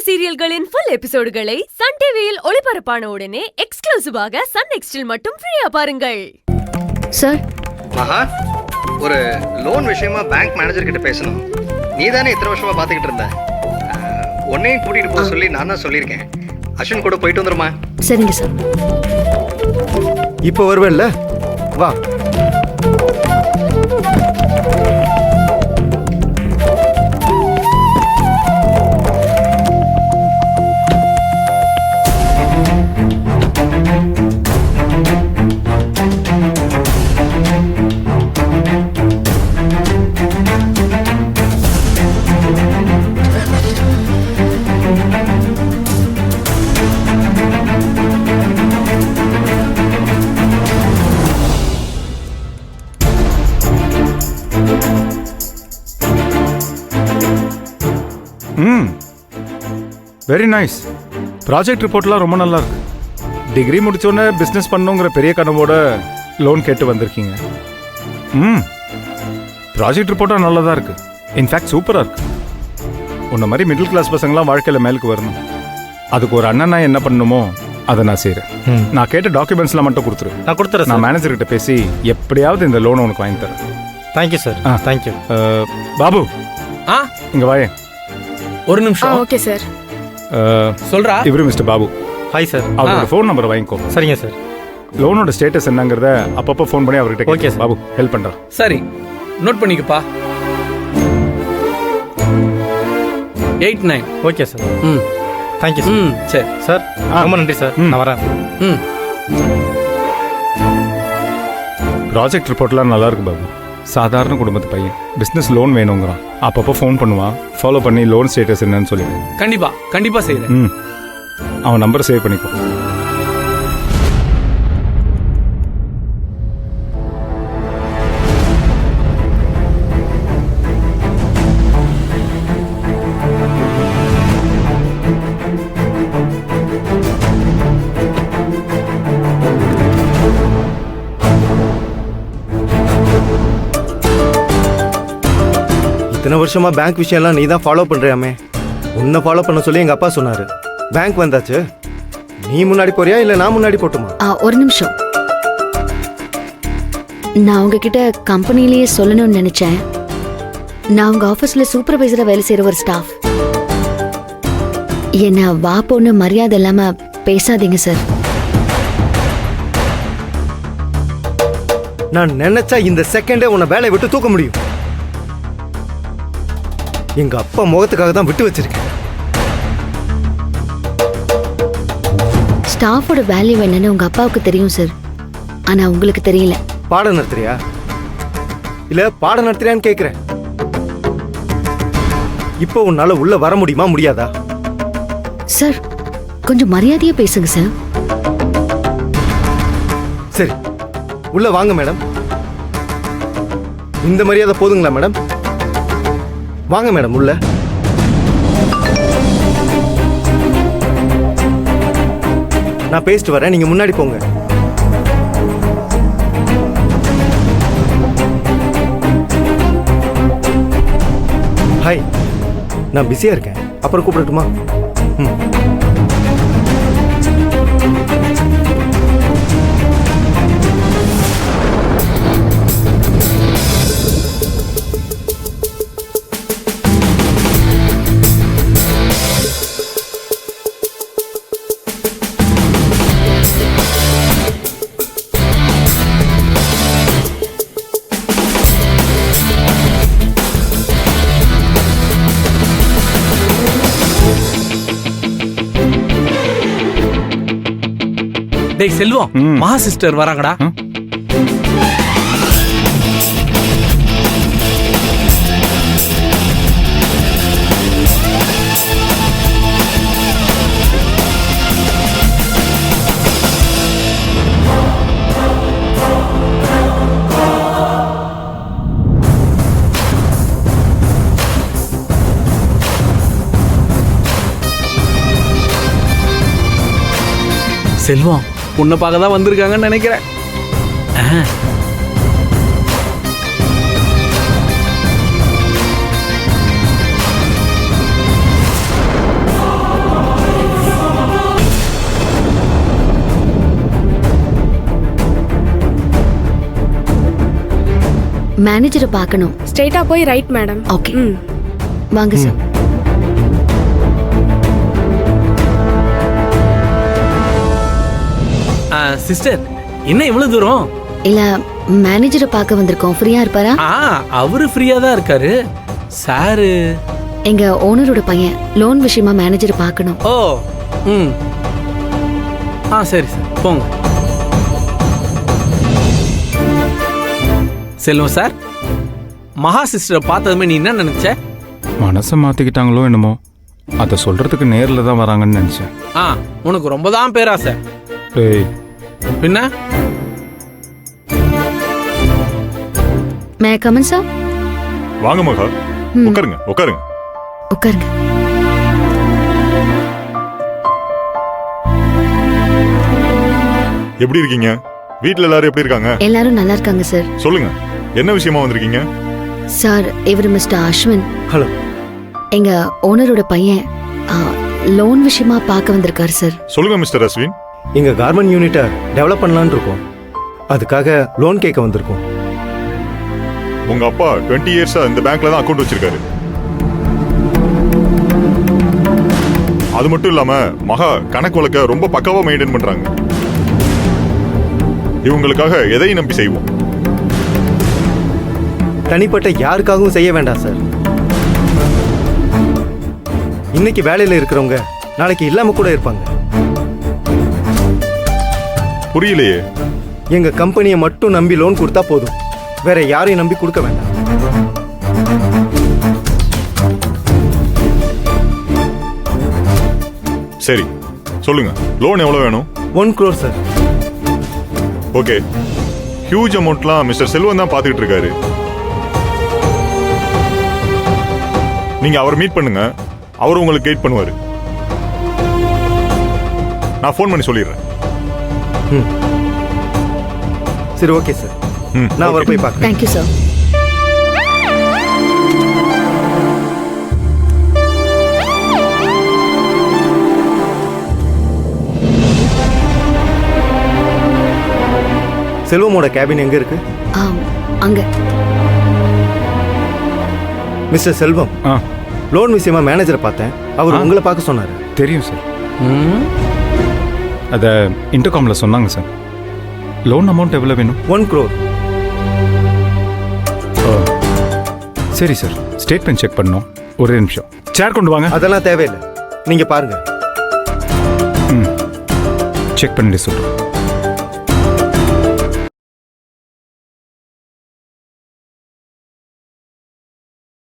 சீரியல்களின் full எபிசோடுகளை Sun டிவியில் ஒளிபரப்பான உடனே எக்ஸ்க்ளூசிவாக சன் நெக்ஸ்டில் மட்டும் ஃப்ரீயா பாருங்கள். சார், மகா, ஒரு லோன் விஷயமா பேங்க் மேனேஜர் கிட்ட பேசணும். நீ தானே இத்தனை வருஷமா பார்த்துக்கிட்டு இருந்த. உன்னையும் கூட்டிட்டு போக சொல்லி நான் தான் சொல்லியிருக்கேன். அஸ்வின் கூட போயிட்டு வந்துருமா? சரிங்க சார். இப்போ வருவேன்ல, வா. Very nice. ப்ராஜெக்ட் ரிப்போர்ட்லாம் ரொம்ப நல்லா இருக்கு. டிகிரி முடிச்சோடனே பிஸ்னஸ் பண்ணுங்கிற பெரிய கனவோட லோன் கேட்டு வந்திருக்கீங்க. ப்ராஜெக்ட் ரிப்போர்ட்டாக நல்லதாக இருக்கு. இன்ஃபேக்ட் சூப்பராக இருக்கு. உன்ன மாதிரி மிடில் கிளாஸ் பசங்களாம் வாழ்க்கையில் மேலுக்கு வரணும். அதுக்கு ஒரு அண்ணன் நான் என்ன பண்ணணுமோ அதை நான் செய்கிறேன். நான் கேட்ட டாக்குமெண்ட்ஸ்லாம் மட்டும் கொடுத்துரு. நான் கொடுத்துறேன். நான் மேனேஜர்கிட்ட பேசி எப்படியாவது இந்த லோனை உனக்கு வாங்கி தரேன். Thank you sir. தேங்க்யூ. பாபு, இங்கே வாயே. ஒரு நிமிஷம். Okay sir. சொல்றா. இவரு மிஸ்டர் பாபு. Hi sir. அவரோட ஃபோன் நம்பரை வாங்கிக்கோ. சரிங்க சார். லோனோட ஸ்டேட்டஸ் என்னங்கிறத அப்பப்போ ஃபோன் பண்ணி அவர்கிட்ட ஓகே சார். பாபு ஹெல்ப் பண்ணுறேன். சரி, நோட் பண்ணிக்கப்பா. 89. Okay sir. Thank you sir. சரி சார், ரொம்ப நன்றி சார். நான் வரேன். ப்ராஜெக்ட் ரிப்போர்ட்லாம் நல்லா இருக்கு பாபு. சாதாரண குடும்பத்து பையன், பிஸ்னஸ் லோன் வேணுங்கிறான். அப்பப்போ ஃபோன் பண்ணுவான். ஃபாலோ பண்ணி லோன் ஸ்டேட்டஸ் என்னன்னு சொல்லிடு. கண்டிப்பா செய்யறேன். அவன் நம்பரை சேவ் பண்ணிக்கோ. இத்தனை வருஷமா பேங்க் விஷயம்லாம் நீ தான் ஃபாலோ பண்றியாமே. உன்னை ஃபாலோ பண்ண சொல்லி எங்க அப்பா சொன்னாரு. பேங்க் வந்தாச்சு, நீ முன்னாடி போறியா இல்ல நான் முன்னாடி போட்டுமா? ஒரு நிமிஷம். நான் உங்ககிட்ட கம்பெனிலேயே சொல்லணும்னு நினைச்சேன். நான் உங்க ஆபீஸ்ல சூப்பர்வைசரா வேலை செய்யற ஒரு ஸ்டாஃப். என்ன வா பொண்ணு மரியாதை இல்லாம பேசாதீங்க சார். நான் நினைச்சா இந்த செகண்டே உன்னை வேலையை விட்டு தூக்க முடியும். எங்க அப்பா முகத்துக்காக தான் விட்டு வச்சிருக்கேன். ஸ்டாஃபோட வேல்யூ என்னன்னு உங்க அப்பாவுக்கு தெரியும் சார். ஆனா உங்களுக்கு தெரியல. பாடம் நடத்துறியா இல்ல பாடம் நடத்துறியான்னு கேக்குறேன். இப்போ உன்னால உள்ள வர முடியுமா முடியாதா? சார், கொஞ்சம் மரியாதையா பேசுங்க சார். சரி, உள்ள வாங்க மேடம். இந்த மரியாதை போதுங்களா மேடம்? வாங்க மேடம் உள்ள. நான் பேசிட்டு வரேன், நீங்க முன்னாடி போங்க. ஹாய், நான் பிஸியா இருக்கேன், அப்புறம் கூப்பிடட்டுமா? டேய் செல்வம், மகா சிஸ்டர் வராங்கடா. செல்வம், உன்னை பார்க்க தான் வந்திருக்காங்கன்னு நினைக்கிறேன். மேனேஜரை பார்க்கணும். ஸ்ட்ரெயிட்டா போய் ரைட் மேடம். ஓகே ம். வாங்க சார். சிஸ்டர் என்ன இவ்வளவு தூரம்? இல்ல மேனேஜரை பார்க்க வந்திருக்கோம். ஃப்ரீயா இருப்பாரா? அவரு ஃப்ரீயா தான் இருக்காரு. சாரு எங்க ஓனரோட பையன் லோன் விஷயமா மேனேஜரை பார்க்கணும். ஓ ம் சரி சார் போங்க. செல்வம் சார், மகா சிஸ்டரை பார்த்ததுமே நீ என்ன நினைச்ச? மனசை மாற்றிக்கிட்டாங்களோ என்னமோ, அதை சொல்கிறதுக்கு நேரில் தான் வராங்கன்னு நினச்சேன். உனக்கு ரொம்ப தான் பேராசை. டேய், பின்ன மே கமன் சார்? வாங்க மகா, உட்காருங்க உட்காருங்க. உட்காருங்க. எப்படி இருக்கீங்க? வீட்ல எல்லாரும் எப்படி இருக்காங்க? எல்லாரும் நல்லா இருக்காங்க சார். சொல்லுங்க, என்ன விஷயமா வந்திருக்கீங்க? சார், இவர் மிஸ்டர் அஸ்வின், ஹலோ. எங்க ஓனரோட பையன் லோன் விஷயமா பார்க்க வந்திருக்காரு சார். சொல்லுங்க மிஸ்டர் அஸ்வின். எங்க கார்மெண்ட் யூனிட்டை டெவலப் பண்ணலான்னு இருக்கோம். அதுக்காக லோன் கேட்க வந்திருக்கோம். உங்க அப்பா 20 இயர்ஸா இந்த பேங்க்ல தான் அக்கவுண்ட் வச்சிருக்காரு. அது மட்டும் இல்லாம மகா கணக்கு வழக்க ரொம்ப பக்காவா மெயின்டைன் பண்றாங்க. இவங்களுக்காக எதையும் நம்பி செய்வோம். தனிப்பட்ட யாருக்காகவும் செய்ய வேண்டாம் சார். இன்னைக்கு வேலையில இருக்கிறவங்க நாளைக்கு இல்லாம கூட இருப்பாங்க. புரியலையே. எங்க கம்பெனியை மட்டும் நம்பி லோன் கொடுத்தா போதும், வேற யாரையும் நம்பி கொடுக்க வேண்டாம். சரி சொல்லுங்க, லோன் எவ்வளவு வேணும்? 1 crore சார். ஓகே, ஹியூஜ் அமௌண்ட்லாம் மிஸ்டர் செல்வன் தான் பார்த்துக்கிட்டு இருக்காரு. நீங்க அவர் மீட் பண்ணுங்க, அவர் உங்களுக்கு கைட் பண்ணுவாரு. நான் ஃபோன் பண்ணி சொல்லிடுறேன். சரி ஓகே சார், ம், நான் அவரை okay. போய் பார்க்குறேன். Thank you sir. செல்வமோட கேபின் எங்க இருக்கு? அங்க. மிஸ்டர் செல்வம், ஆ லோன் விஷயமா மேனேஜரை பார்த்தேன். அவர் உங்களை பார்க்க சொன்னாரு. தெரியும் சார். அதை இன்டர்காமில் சொன்னாங்க சார். லோன் அமௌண்ட் எவ்வளோ வேணும்? 1 crore. சரி சார், ஸ்டேட்மெண்ட் செக் பண்ணணும். ஒரே நிமிஷம். சேர் கொண்டு வாங்க. அதெல்லாம் தேவையில்லை, நீங்க பாருங்க. செக் பண்ணிட்டு சொல்கிறேன்.